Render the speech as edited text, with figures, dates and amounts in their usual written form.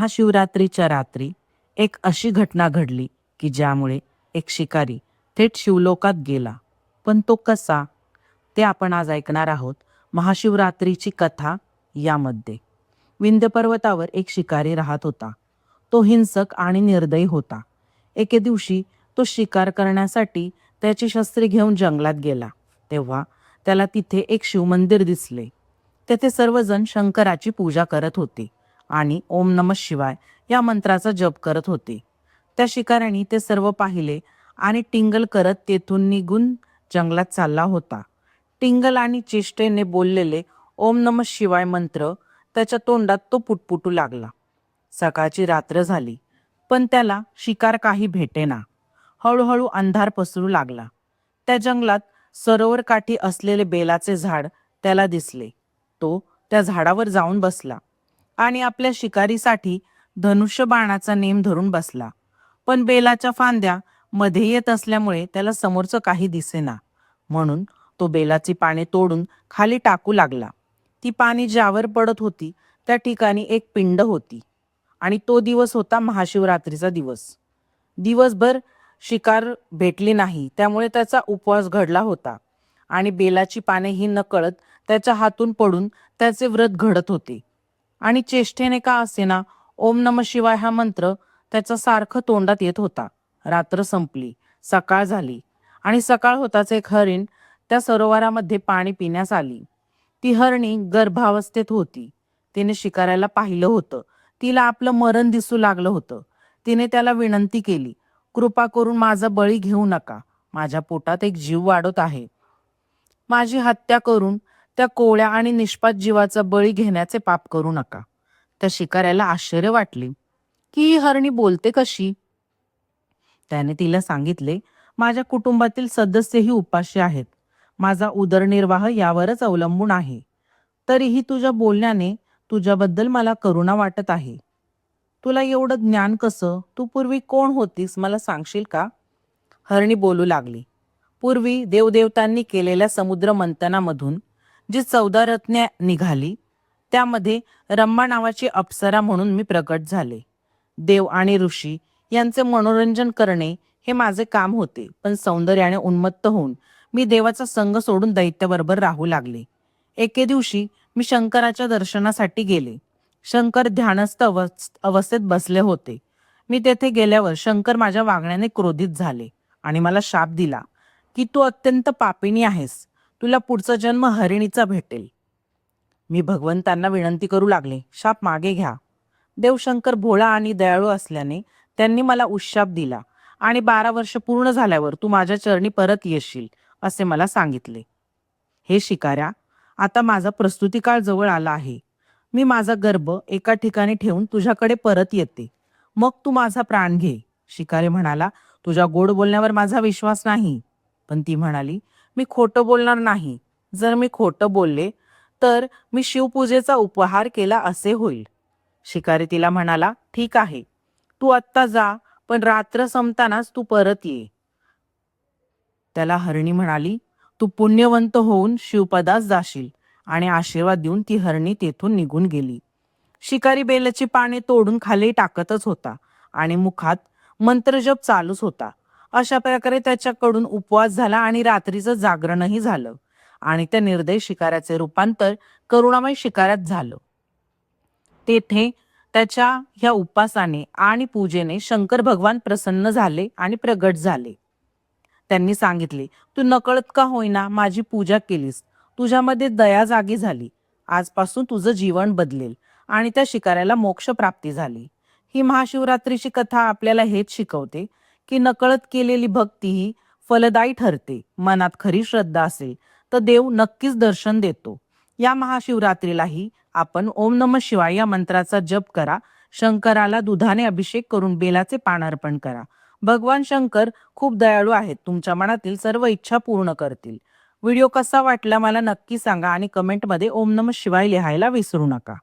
महाशिवरात्रीच्या रात्री एक अशी घटना घडली की ज्यामुळे एक शिकारी थेट शिवलोकात गेला. पण तो कसा, ते आपण आज ऐकणार आहोत महाशिवरात्रीची कथा यामध्ये. विंध्य पर्वतावर एक शिकारी राहत होता. तो हिंसक आणि निर्दयी होता. एके दिवशी तो शिकार करण्यासाठी त्याची शस्त्रे घेऊन जंगलात गेला. तेव्हा त्याला तिथे एक शिवमंदिर दिसले. तेथे सर्वजण शंकराची पूजा करत होते आणि ओम नमः शिवाय या मंत्राचा जप करत होते. त्या शिकाऱ्याने ते सर्व पाहिले आणि टिंगल करत तेथून निघून जंगलात चालला होता. टिंगल आणि चेष्टेने बोललेले ओम नमः शिवाय मंत्र त्याच्या तोंडात तो पुटपुटू लागला. सकाळची रात्र झाली, पण त्याला शिकार काही भेटेना. हळूहळू अंधार पसरू लागला. त्या जंगलात सरोवर काठी असलेले बेलाचे झाड त्याला दिसले. तो त्या झाडावर जाऊन बसला आणि आपल्या शिकारीसाठी धनुष्य बाणाचा नेम धरून बसला. पण बेलाच्या फांद्या मध्ये येत असल्यामुळे त्याला समोरचं काही दिसेना. म्हणून तो बेलाची पाने तोडून खाली टाकू लागला. ती पाने ज्यावर पडत होती त्या ठिकाणी एक पिंड होती आणि तो दिवस होता महाशिवरात्रीचा दिवस. दिवसभर शिकार भेटली नाही, त्यामुळे त्याचा उपवास घडला होता आणि बेलाची पाने ही नकळत त्याच्या हातून पडून त्याचे व्रत घडत होते. आणि चेष्टेने का असेना ओम नमः शिवाय हा मंत्र त्याच्या सारखं तोंडात येत होता. रात्र संपली, सकाळ झाली आणि सकाळ होताच एक हरिण त्या सरोवरामध्ये पाणी पिण्यास आली. ती हरणी गर्भावस्थेत होती. तिने शिकाऱ्याला पाहिलं होतं. तिला आपलं मरण दिसू लागलं होतं. तिने त्याला विनंती केली, कृपा करून माझा बळी घेऊ नका. माझ्या पोटात एक जीव वाढत आहे. माझी हत्या करून त्या कोवळ्या आणि निष्पाप जीवाचा बळी घेण्याचे पाप करू नका. त्या शिकाऱ्याला आश्चर्य वाटले की ही हरणी बोलते कशी. त्याने तिला सांगितले, माझ्या कुटुंबातील सदस्यही उपाशी आहेत. माझा उदरनिर्वाह यावरच अवलंबून आहे. तरीही तुझ्या बोलण्याने तुझ्याबद्दल मला करुणा वाटत आहे. तुला एवढं ज्ञान कसं? तू पूर्वी कोण होतीस, मला सांगशील का? हरणी बोलू लागली, पूर्वी देवदेवतांनी केलेल्या समुद्र मंथनामधून जी 14 रत्ने निघाली त्यामध्ये रम्मा नावाची अप्सरा म्हणून मी प्रकट झाले. देव आणि ऋषी यांचे मनोरंजन करणे हे माझे काम होते. पण सौंदर्याने उन्मत्त होऊन मी देवाचा संग सोडून दैत्याबरोबर राहू लागले. एके दिवशी मी शंकराच्या दर्शनासाठी गेले. शंकर ध्यानस्थ अवस्थेत बसले होते. मी तेथे गेल्यावर शंकर माझ्या वागण्याने क्रोधित झाले आणि मला शाप दिला की तू अत्यंत पापिणी आहेस. तुला पुढचा जन्म हरिणीचा भेटेल. मी भगवंतांना विनंती करू लागले, शाप मागे घ्या. देवशंकर भोळा आणि दयाळू असल्याने त्यांनी मला उशाप दिला आणि 12 वर्ष पूर्ण झाल्यावर तू माझ्या चरणी परत येशील असे मला सांगितले. हे शिकाऱ्या, आता माझा प्रस्तुती काळ जवळ आला आहे. मी माझा गर्भ एका ठिकाणी ठेवून तुझ्याकडे परत येते. मग तू माझा प्राण घे. शिकारी म्हणाला, तुझ्या गोड बोलण्यावर माझा विश्वास नाही. पण ती म्हणाली, मी खोटं बोलणार नाही. जर मी खोटं बोलले तर मी शिवपूजेचा उपहार केला असे होईल. शिकारी तिला म्हणाला, ठीक आहे, तू आत्ता जा, पण रात्र संपतानाच तू परत ये. त्याला हरणी म्हणाली, तू पुण्यवंत होऊन शिवपदास जाशील. आणि आशीर्वाद देऊन ती हरणी तेथून निघून गेली. शिकारी बेलाची पाने तोडून खाली टाकतच होता आणि मुखात मंत्रजप चालूच होता. अशा प्रकारे त्याच्याकडून उपवास झाला आणि रात्रीचं जागरणही झालं आणि त्या निर्दयी शिकाऱ्याचे रूपांतर करुणामय शिकाऱ्यात झालं. तेथे त्याच्या ह्या उपासाने आणि पूजेने शंकर भगवान प्रसन्न झाले आणि प्रगट झाले. त्यांनी सांगितले, तू नकळत का होईना माझी पूजा केलीस. तुझ्यामध्ये दया जागी झाली. आजपासून तुझं जीवन बदलेल आणि त्या शिकाऱ्याला मोक्ष प्राप्ती झाली. ही महाशिवरात्रीची कथा आपल्याला हेच शिकवते की नकळत केलेली भक्ती ही फलदायी ठरते. मनात खरी श्रद्धा असेल तर देव नक्कीच दर्शन देतो. या महाशिवरात्रीलाही आपण ओम नमः शिवाय या मंत्राचा जप करा. शंकराला दुधाने अभिषेक करून बेलाचे पान अर्पण करा. भगवान शंकर खूप दयाळू आहेत. तुमच्या मनातील सर्व इच्छा पूर्ण करतील. व्हिडिओ कसा वाटला मला नक्की सांगा आणि कमेंटमध्ये ओम नमः शिवाय लिहायला विसरू नका.